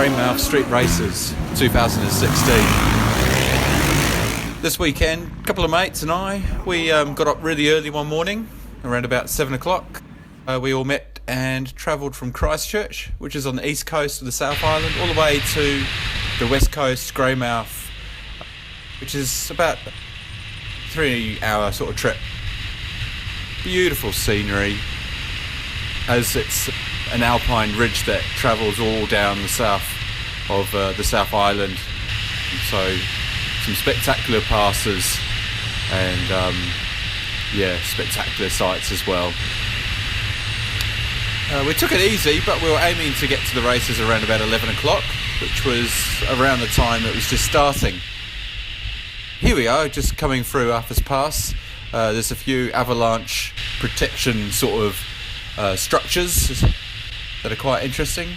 Greymouth Street Races 2016. This weekend, a couple of mates and I, we got up really early one morning, around about 7 o'clock. We all met and travelled from Christchurch, which is on the east coast of the South Island, all the way to the west coast, Greymouth, which is about a 3-hour sort of trip. Beautiful scenery, as it's an Alpine ridge that travels all down the south of the South Island. And so some spectacular passes and spectacular sights as well. We took it easy, but we were aiming to get to the races around about 11 o'clock, which was around the time it was just starting. Here we are, just coming through Arthur's Pass. There's a few avalanche protection sort of structures that are quite interesting.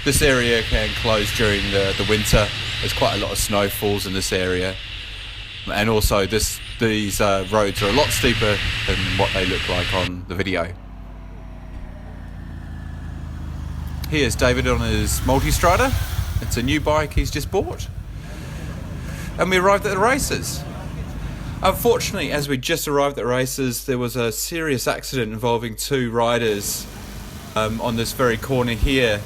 This area can close during the winter. There's quite a lot of snow falls in this area, and also these roads are a lot steeper than what they look like on the video. Here's David on his Multistrada. It's a new bike he's just bought, and we arrived at the races. Unfortunately, as we just arrived at the races, there was a serious accident involving 2 riders on this very corner here.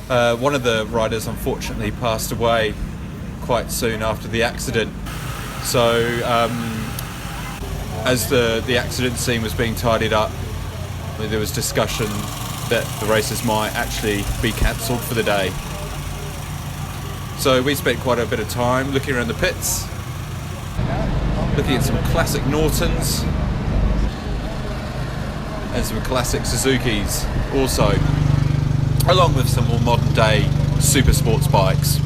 One of the riders unfortunately passed away quite soon after the accident. So as the accident scene was being tidied up, there was discussion that the races might actually be cancelled for the day. So we spent quite a bit of time looking around the pits, looking at some classic Nortons and some classic Suzukis also, along with some more modern day super sports bikes.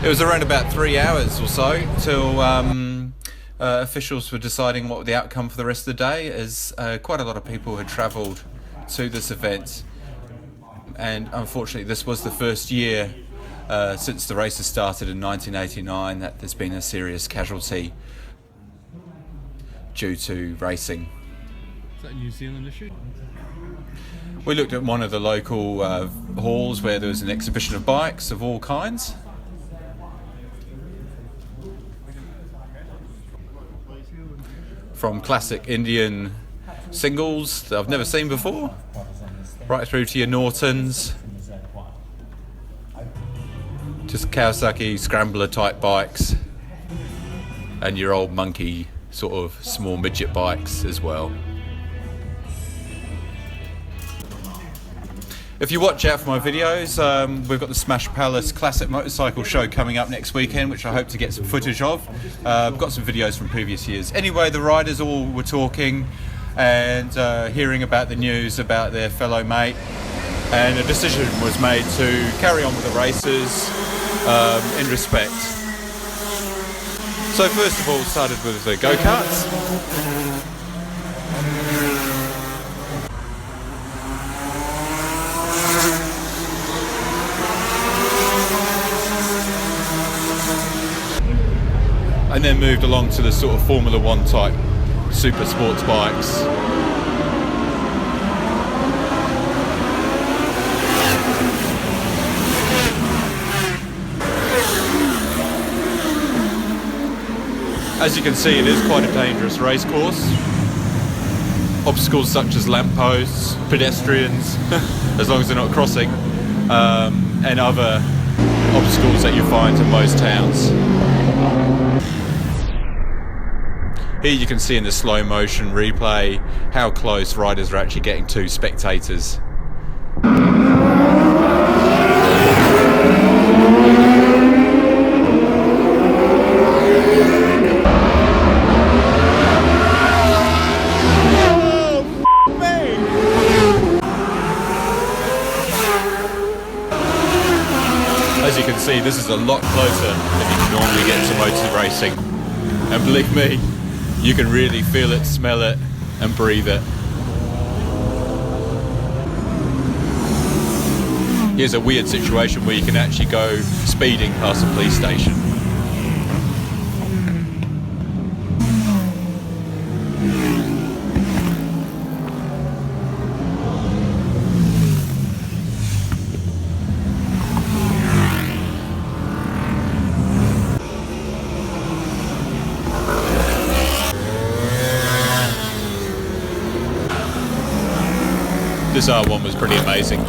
It was around about 3 hours or so till officials were deciding what the outcome for the rest of the day, as quite a lot of people had travelled to this event, and unfortunately this was the first year since the races started in 1989 that there's been a serious casualty due to racing. Is that a New Zealand issue? We looked at one of the local halls where there was an exhibition of bikes of all kinds. From classic Indian singles that I've never seen before, right through to your Nortons, just Kawasaki scrambler type bikes, and your old monkey sort of small midget bikes as well. If you watch out for my videos, we've got the Smash Palace Classic Motorcycle Show coming up next weekend, which I hope to get some footage of. I've got some videos from previous years. Anyway, the riders all were talking and hearing about the news about their fellow mate, and a decision was made to carry on with the races in respect. So first of all, started with the go-karts. And then moved along to the sort of Formula 1 type super sports bikes. As you can see, it is quite a dangerous race course. Obstacles such as lampposts, pedestrians, as long as they're not crossing, and other obstacles that you find in most towns. Here you can see in the slow motion replay how close riders are actually getting to spectators. As you can see, this is a lot closer than you can normally get to motor racing. And believe me, you can really feel it, smell it, and breathe it. Here's a weird situation where you can actually go speeding past a police station. this R1 was pretty amazing.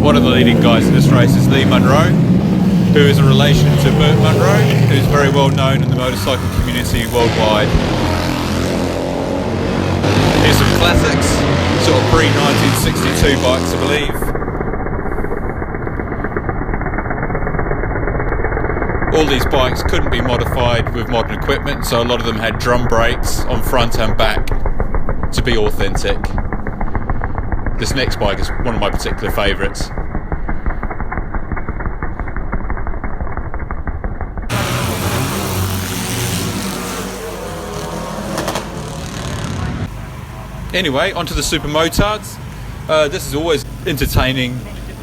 One of the leading guys in this race is Lee Munro, who is a relation to Burt Munro, who's very well known in the motorcycle community worldwide. Here's some classics, sort of pre-1962 bikes, I believe. All these bikes couldn't be modified with modern equipment, so a lot of them had drum brakes on front and back to be authentic. This next bike is one of my particular favourites. Anyway, onto the Super Motards. This is always entertaining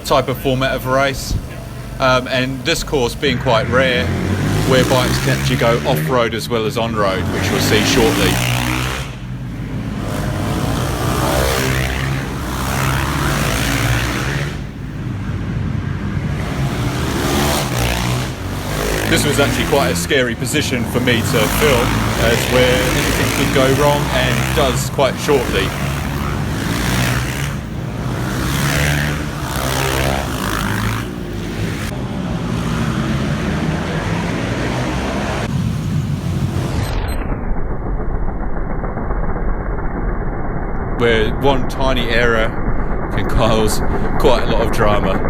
type of format of race, and this course being quite rare, where bikes can actually go off-road as well as on-road, which we'll see shortly. This was actually quite a scary position for me to film, as where anything could go wrong, and does quite shortly. Where one tiny error can cause quite a lot of drama.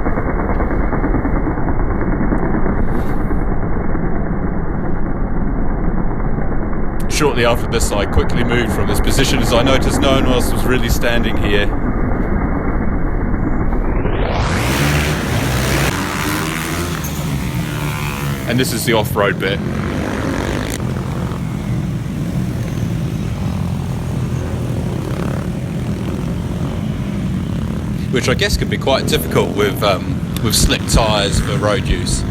Shortly after this, I quickly moved from this position as I noticed no one else was really standing here. And this is the off-road bit. Which I guess could be quite difficult with slick tyres for road use.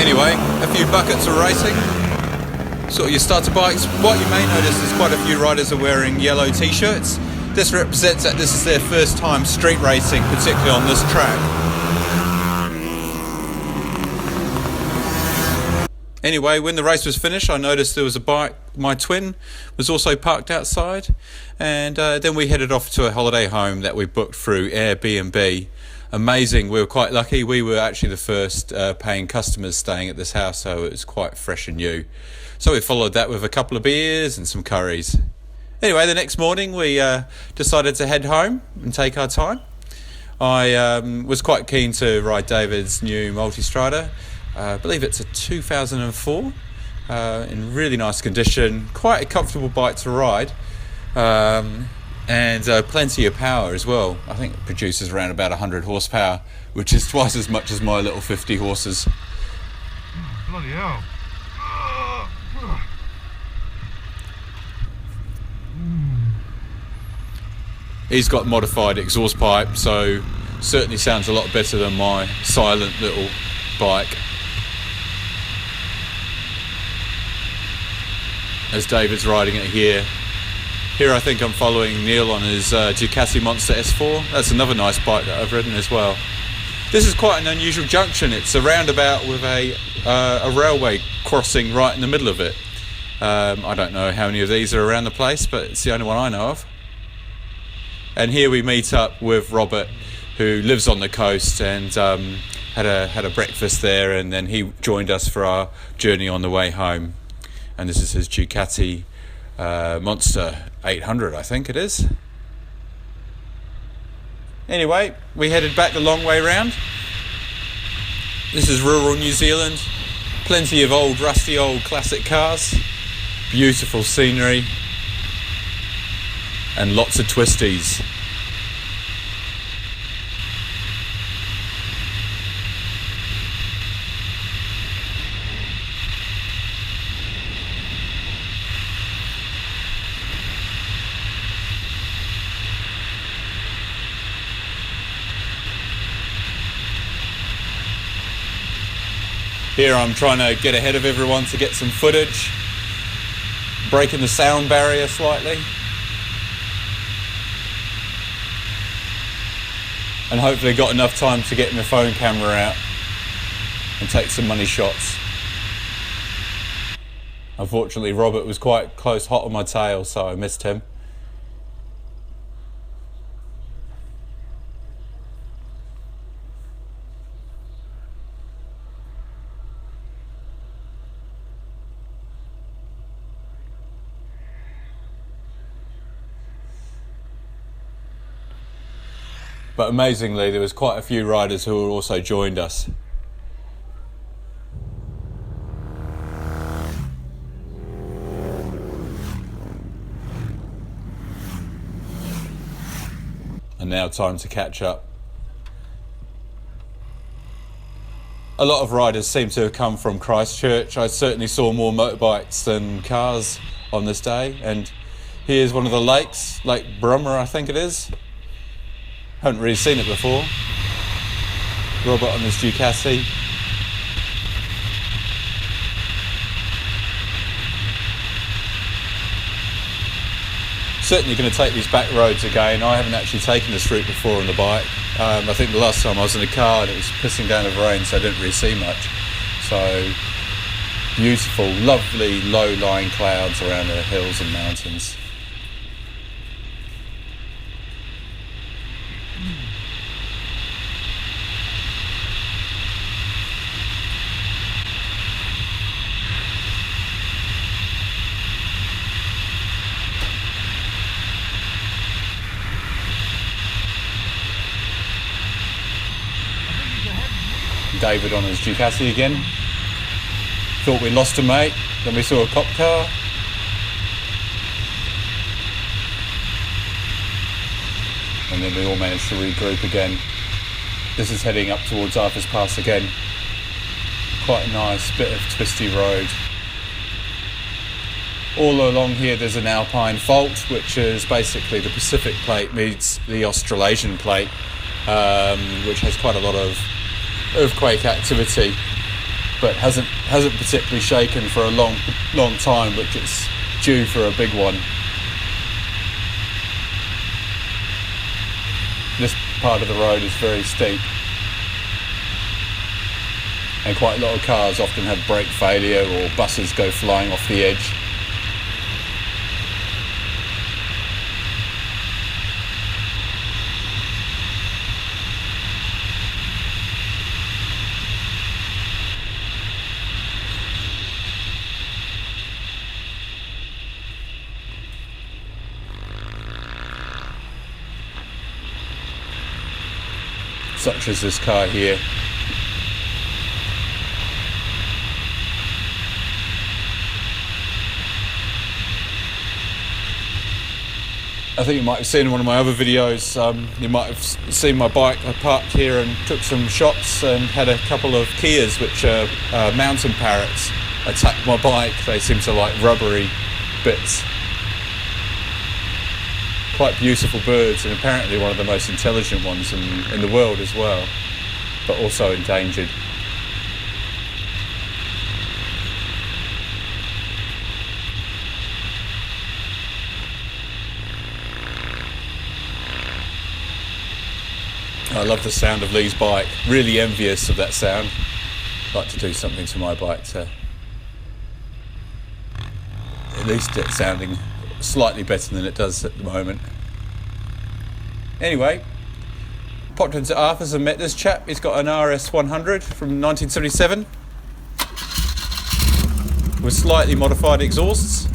Anyway, a few buckets of racing. Sort of your starter bikes. What you may notice is quite a few riders are wearing yellow t-shirts. This represents that this is their first time street racing, particularly on this track. Anyway, when the race was finished, I noticed there was a bike, my twin, was also parked outside, and then we headed off to a holiday home that we booked through Airbnb. Amazing, we were quite lucky. We were actually the first paying customers staying at this house, so it was quite fresh and new. So we followed that with a couple of beers and some curries. Anyway, the next morning we decided to head home and take our time. I was quite keen to ride David's new Multistrada. I believe it's a 2004, in really nice condition, quite a comfortable bike to ride. And plenty of power as well. I think it produces around about 100 horsepower, which is twice as much as my little 50 horses. Bloody hell. He's got modified exhaust pipe, so certainly sounds a lot better than my silent little bike. As David's riding it here. Here I think I'm following Neil on his Ducati Monster S4. That's another nice bike that I've ridden as well. This is quite an unusual junction. It's a roundabout with a railway crossing right in the middle of it. I don't know how many of these are around the place, but it's the only one I know of. And here we meet up with Robert, who lives on the coast and had a breakfast there, and then he joined us for our journey on the way home. And this is his Ducati Monster 800, I think it is. Anyway, we headed back the long way round. This is rural New Zealand. Plenty of old, rusty old classic cars. Beautiful scenery. And lots of twisties. Here I'm trying to get ahead of everyone to get some footage, breaking the sound barrier slightly, and hopefully got enough time to get my phone camera out and take some money shots. Unfortunately, Robert was quite close, hot on my tail, so I missed him. But amazingly, there was quite a few riders who also joined us. And now time to catch up. A lot of riders seem to have come from Christchurch. I certainly saw more motorbikes than cars on this day. And here's one of the lakes, Lake Brummer, I think it is. Haven't really seen it before. Robert on his Ducati. Certainly going to take these back roads again. I haven't actually taken this route before on the bike. I think the last time I was in the car and it was pissing down with rain, so I didn't really see much. So beautiful, lovely low-lying clouds around the hills and mountains. David on his Ducati again. Thought we lost a mate, then we saw a cop car. And then we all managed to regroup again. This is heading up towards Arthur's Pass again. Quite a nice bit of twisty road. All along here there's an Alpine fault, which is basically the Pacific plate meets the Australasian plate, which has quite a lot of earthquake activity, but hasn't particularly shaken for a long time, which it's due for a big one. This part of the road is very steep, and quite a lot of cars often have brake failure or buses go flying off the edge. Such as this car here. I think you might have seen in one of my other videos, you might have seen my bike. I parked here and took some shots and had a couple of Kias, which are mountain parrots, attacked my bike. They seem to like rubbery bits. Quite beautiful birds, and apparently one of the most intelligent ones in the world as well, but also endangered. I love the sound of Lee's bike, really envious of that sound. I'd like to do something to my bike to at least it sounding slightly better than it does at the moment. Anyway, popped into Arthur's and met this chap. He's got an RS 100 from 1977 with slightly modified exhausts.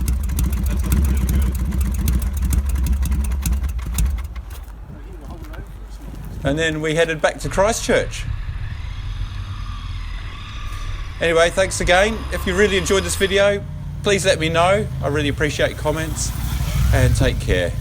And then we headed back to Christchurch. Anyway, thanks again. If you really enjoyed this video, please let me know. I really appreciate your comments, and take care.